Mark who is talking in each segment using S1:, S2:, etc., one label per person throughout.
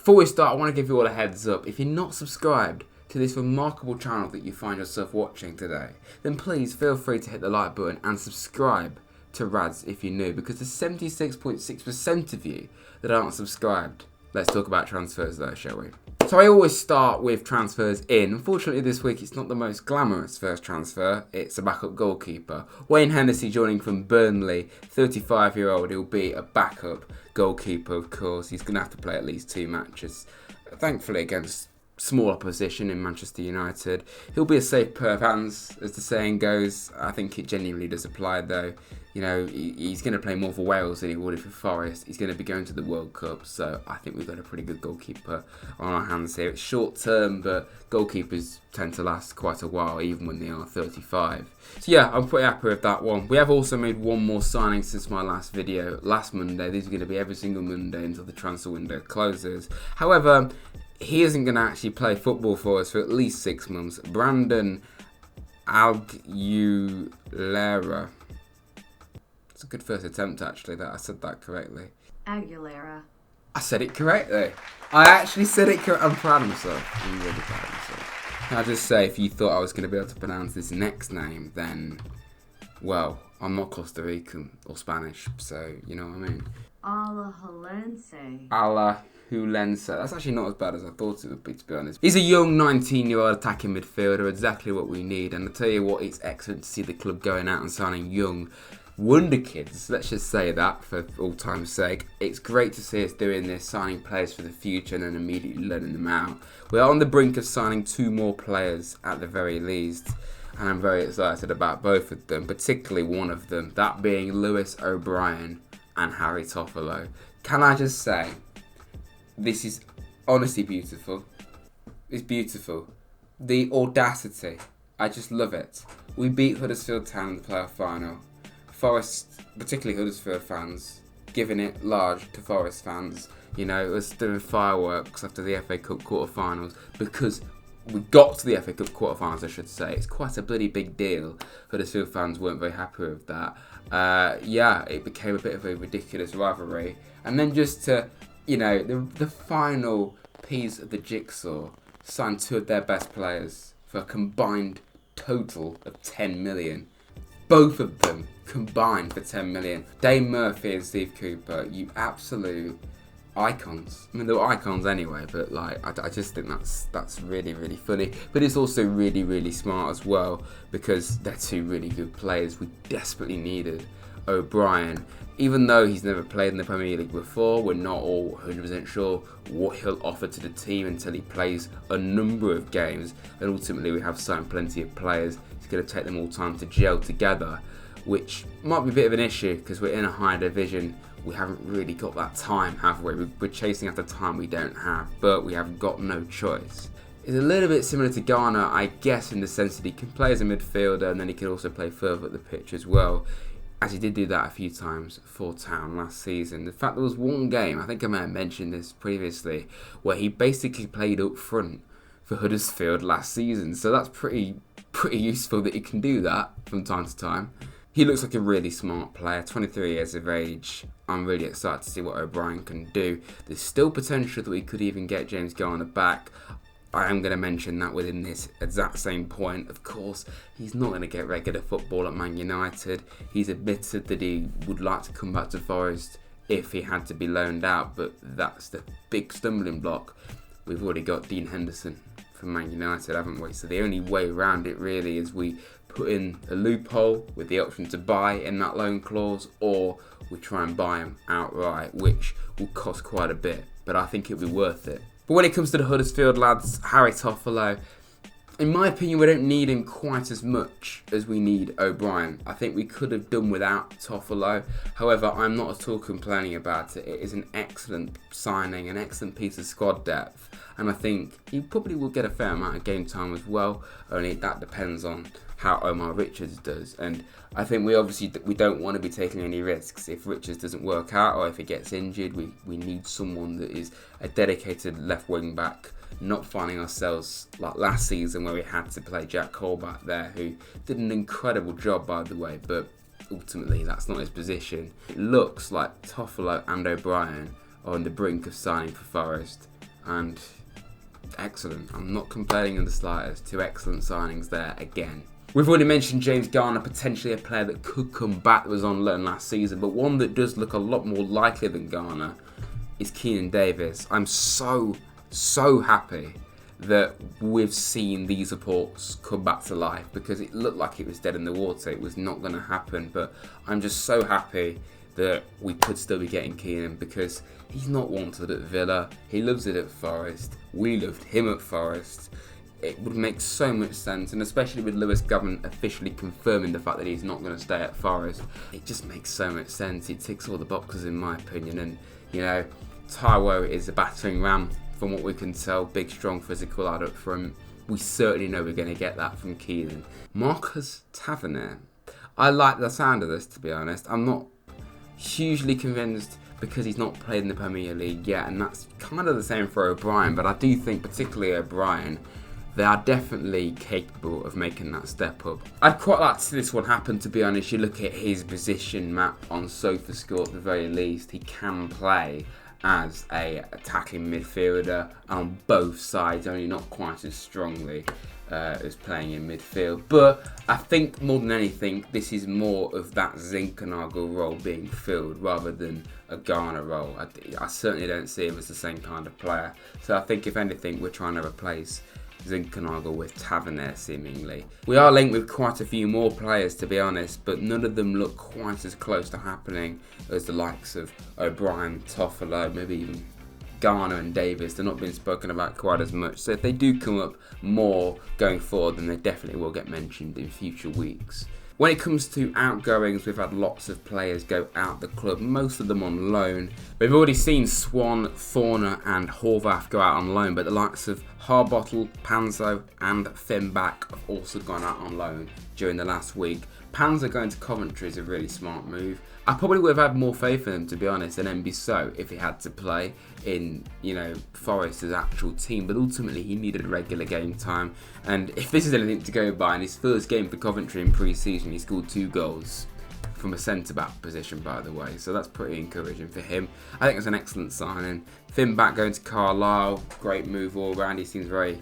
S1: Before we start, I want to give you all a heads up. If you're not subscribed to this remarkable channel that you find yourself watching today, then please feel free to hit the like button and subscribe to Rads if you're new, because there's 76.6% of you that aren't subscribed. Let's talk about transfers though, shall we? So I always start with transfers in. Unfortunately this week it's not the most glamorous first transfer. It's a backup goalkeeper. Wayne Hennessy joining from Burnley, 35-year-old. He'll be a backup goalkeeper, of course. He's going to have to play at least 2 matches, thankfully against small opposition in Manchester United. He'll be a safe pair of hands, as the saying goes. I think it genuinely does apply though. You know, he's going to play more for Wales than he would for Forest. He's going to be going to the World Cup, so I think we've got a pretty good goalkeeper on our hands here. It's short term, but goalkeepers tend to last quite a while, even when they are 35. So yeah, I'm pretty happy with that one. We have also made one more signing since my last video, last Monday. These are going to be every single Monday until the transfer window closes. However, he isn't going to actually play football for us for at least 6 months. Brandon Aguilera. It's a good first attempt, actually, that I said that correctly.
S2: Aguilera.
S1: I said it correctly. I actually said it correctly. I'm proud of myself. I'm really proud of myself. Can I just say, if you thought I was going to be able to pronounce this next name, then, well, I'm not Costa Rican or Spanish, so you know what I mean. Alajuelense. That's actually not as bad as I thought it would be, to be honest. He's a young 19-year-old attacking midfielder, exactly what we need. And I tell you what, it's excellent to see the club going out and signing young wonder kids. Let's just say that for all time's sake. It's great to see us doing this, signing players for the future and then immediately letting them out. We're on the brink of signing 2 more players at the very least. And I'm very excited about both of them, particularly one of them, that being Lewis O'Brien and Harry Toffolo. Can I just say, this is honestly beautiful. It's beautiful. The audacity. I just love it. We beat Huddersfield Town in the playoff final. Forest, particularly Huddersfield fans, giving it large to Forest fans. You know, it was doing fireworks after the FA Cup quarterfinals because we got to the FA Cup quarterfinals, I should say. It's quite a bloody big deal. Huddersfield fans weren't very happy with that. Yeah, it became a bit of a ridiculous rivalry. And then just to, you know, the final piece of the jigsaw, signed 2 of their best players for a combined total of 10 million. Both of them combined for 10 million. Dane Murphy and Steve Cooper, you absolute icons. I mean, they were icons anyway, but like, I just think that's really, really funny. But it's also really, really smart as well, because they're 2 really good players. We desperately needed O'Brien. Even though he's never played in the Premier League before, we're not all 100% sure what he'll offer to the team until he plays a number of games. And ultimately, we have signed plenty of players. It's going to take them all time to gel together, which might be a bit of an issue because we're in a higher division. We haven't really got that time, have we? We're chasing after time we don't have, but we have got no choice. It's a little bit similar to Ghana, I guess, in the sense that he can play as a midfielder and then he can also play further up the pitch as well, as he did do that a few times for Town last season. In fact, there was one game, I think I may have mentioned this previously, where he basically played up front for Huddersfield last season. So that's pretty useful that he can do that from time to time. He looks like a really smart player, 23 years of age. I'm really excited to see what O'Brien can do. There's still potential that we could even get James Garner back. I am going to mention that within this exact same point. Of course, he's not going to get regular football at Man United. He's admitted that he would like to come back to Forest if he had to be loaned out, but that's the big stumbling block. We've already got Dean Henderson from Man United, haven't we? So the only way around it really is we put in a loophole with the option to buy in that loan clause, or we try and buy him outright, which will cost quite a bit, but I think it'll be worth it. But when it comes to the Huddersfield lads, Harry Toffolo, in my opinion, we don't need him quite as much as we need O'Brien. I think we could have done without Toffolo. However, I'm not at all complaining about it. It is an excellent signing, an excellent piece of squad depth. And I think he probably will get a fair amount of game time as well. Only that depends on how Omar Richards does. And I think we don't want to be taking any risks. If Richards doesn't work out or if he gets injured, we need someone that is a dedicated left wing back, not finding ourselves like last season where we had to play Jack Cole back there, who did an incredible job, by the way, but ultimately that's not his position. It looks like Toffolo and O'Brien are on the brink of signing for Forest. and excellent. I'm not complaining in the slightest. 2 excellent signings there again. We've already mentioned James Garner, potentially a player that could come back that was on loan last season, but one that does look a lot more likely than Garner is Keenan Davis. I'm so happy that we've seen these reports come back to life, because it looked like it was dead in the water. It was not going to happen, but I'm just so happy that we could still be getting Keenan, because he's not wanted at Villa. He loves it at Forest. We loved him at Forest. It would make so much sense, and especially with Lewis Government officially confirming the fact that he's not going to stay at Forest, it just makes so much sense. It ticks all the boxes in my opinion, and you know, Taiwo is a battering ram from what we can tell. Big, strong, physical lad up front. We certainly know we're going to get that from Keenan. Marcus Tavernier. I like the sound of this, to be honest. I'm not hugely convinced, because he's not played in the Premier League yet, and that's kind of the same for O'Brien, but I do think particularly O'Brien, they are definitely capable of making that step up. I'd quite like to see this one happen, to be honest. You look at his position map on SofaScore, at the very least, he can play as a attacking midfielder on both sides, only not quite as strongly as playing in midfield. But I think more than anything, this is more of that Zinchenko role being filled rather than a Garner role. I certainly don't see him as the same kind of player. So I think if anything, we're trying to replace Zinchenko with Tavernier, seemingly. We are linked with quite a few more players, to be honest, but none of them look quite as close to happening as the likes of O'Brien, Toffolo, maybe even Garner and Davis. They're not being spoken about quite as much, so if they do come up more going forward, then they definitely will get mentioned in future weeks. When it comes to outgoings, we've had lots of players go out the club, most of them on loan. We've already seen Swan, Thorner and Horvath go out on loan, but the likes of Harbottle, Panzo and Finback have also gone out on loan during the last week. Panzo going to Coventry is a really smart move. I probably would have had more faith in him, to be honest, than Nffc if he had to play in, you know, Forest's actual team. But ultimately, he needed regular game time. And if this is anything to go by, in his first game for Coventry in pre-season, he scored 2 goals from a centre-back position, by the way. So that's pretty encouraging for him. I think it's an excellent signing. Finback going to Carlisle, great move all round. He seems very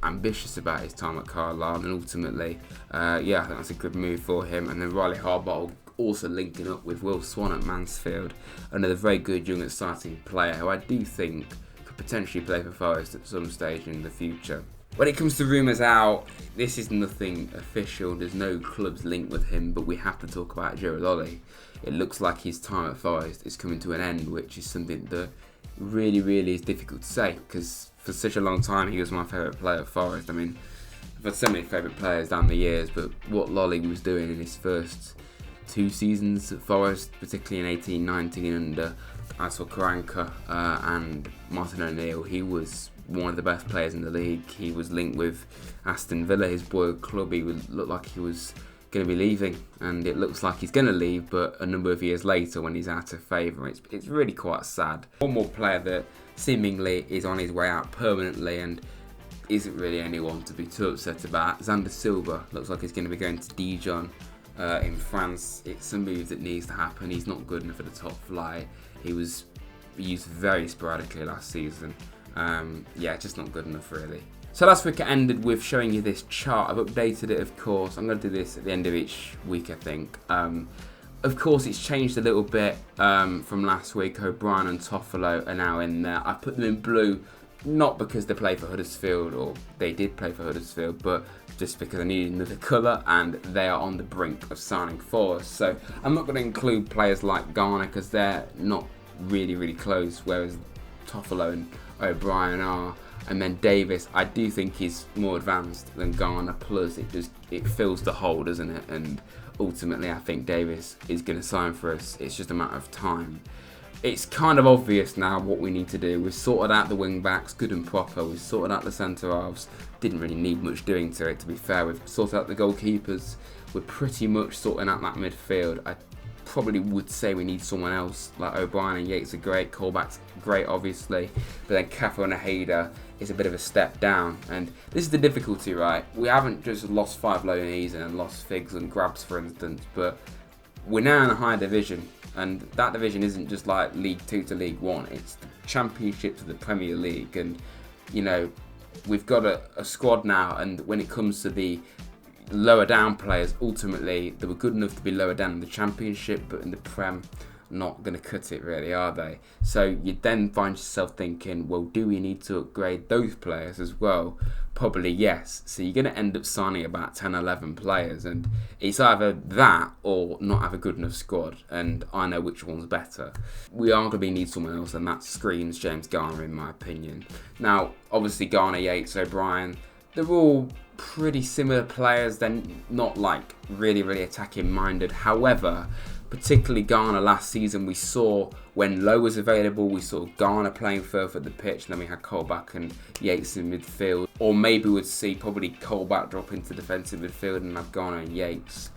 S1: ambitious about his time at Carlisle, and ultimately, yeah, I think that's a good move for him. And then Riley Harbottle also linking up with Will Swan at Mansfield, another very good young exciting player who I do think could potentially play for Forest at some stage in the future. When it comes to rumours out, this is nothing official. There's no clubs linked with him, but we have to talk about Joe Lolly. It looks like his time at Forest is coming to an end, which is something that really is difficult to say, because for such a long time he was my favourite player at Forest. I mean, I've had so many favourite players down the years, but what Lolly was doing in his first 2 seasons at Forest, particularly in 18-19 under Aysel Karanka and Martin O'Neill, he was one of the best players in the league. He was linked with Aston Villa, his boyhood club. He looked like he was going to be leaving, and it looks like he's going to leave, but a number of years later when he's out of favour, it's really quite sad. One more player that seemingly is on his way out permanently and isn't really anyone to be too upset about. Xander Silva looks like he's going to be going to Dijon in France. It's a move that needs to happen. He's not good enough for the top flight. He was used very sporadically last season. Yeah, just not good enough really. So last week I ended with showing you this chart. I've updated it, of course. I'm going to do this at the end of each week, I think. Of course, it's changed a little bit from last week. O'Brien and Toffolo are now in there. I put them in blue, not because they play for Huddersfield, or they did play for Huddersfield, but just because I needed another colour, and they are on the brink of signing for us. So I'm not going to include players like Garner because they're not really close, whereas Toffolo and O'Brien are. And then Davis, I do think he's more advanced than Garner, plus it fills the hole, doesn't it? And ultimately I think Davis is going to sign for us. It's just a matter of time. It's kind of obvious now what we need to do. We've sorted out the wing backs good and proper. We've sorted out the centre halves. Didn't really need much doing to it, to be fair. We've sorted out the goalkeepers. We're pretty much sorting out that midfield. I probably would say we need someone else, like O'Brien and Yates are great, Colback's great obviously, but then Cafu and Aheda is a bit of a step down, and this is the difficulty, right? We haven't just lost 5 loanees and lost Figs and Grabs, for instance, but we're now in a higher division. and that division isn't just like League 2 to League 1, it's the Championship to the Premier League. And you know, we've got a squad now, and when it comes to the lower down players, ultimately they were good enough to be lower down in the Championship, but in the Prem, not going to cut it really, are they? So you then find yourself thinking, well, do we need to upgrade those players as well? Probably yes. So you're going to end up signing about 10, 11 players, and it's either that or not have a good enough squad, and I know which one's better. We are going to need someone else, and that screams James Garner in my opinion. Now, obviously Garner, Yates, O'Brien, they're all pretty similar players. They're not like really attacking minded. However, particularly Garner last season, we saw when Lowe was available, we saw Garner playing further at the pitch, and then we had Colback and Yates in midfield. Or maybe we'd see probably Colback drop into defensive midfield and have Garner and Yates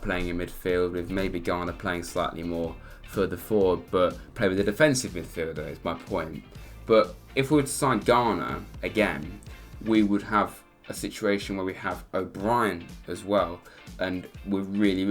S1: playing in midfield, with maybe Garner playing slightly more further forward, but play with a defensive midfielder is my point. But if we were to sign Garner again, we would have a situation where we have O'Brien as well, and we're really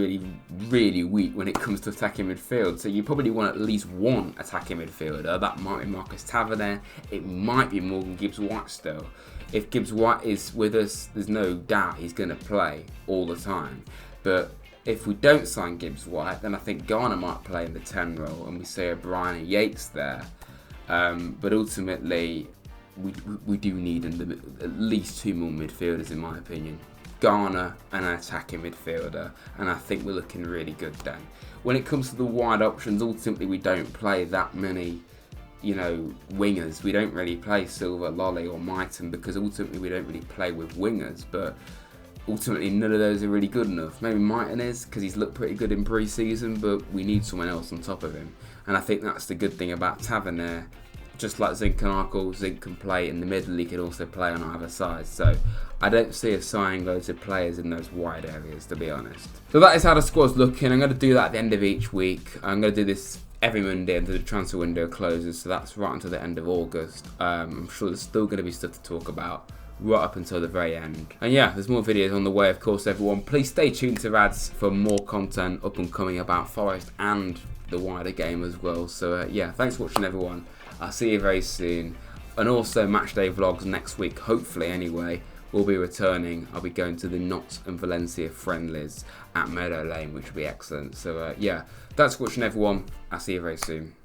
S1: weak when it comes to attacking midfield. So you probably want at least one attacking midfielder. That might be Marcus Tavernier, it might be Morgan Gibbs-White still. If Gibbs-White is with us, there's no doubt he's going to play all the time. But if we don't sign Gibbs-White, then I think Garner might play in the 10 role, and we say O'Brien and Yates there. But ultimately, we do need at least two more midfielders in my opinion. Garner and an attacking midfielder, and I think we're looking really good then. When it comes to the wide options, ultimately we don't play that many, you know, wingers. We don't really play Silva, Lolly or Mighton, because ultimately we don't really play with wingers, but ultimately none of those are really good enough. Maybe Mighton is, because he's looked pretty good in pre-season, but we need someone else on top of him. And I think that's the good thing about Tavernier. Just like Zink and Arkle, Zink can play in the middle, he can also play on either side. So I don't see us signing loads of players in those wide areas, to be honest. So that is how the squad's looking. I'm going to do that at the end of each week. I'm going to do this every Monday until the transfer window closes, so that's right until the end of August. I'm sure there's still going to be stuff to talk about right up until the very end. And yeah, there's more videos on the way, of course, everyone. Please stay tuned to Rads for more content up and coming about Forest and the wider game as well. So yeah, thanks for watching, everyone. I'll see you very soon. And also matchday vlogs next week, hopefully anyway. We'll be returning. I'll be going to the Notts and Valencia friendlies at Meadow Lane, which will be excellent. So yeah, thanks for watching, everyone. I'll see you very soon.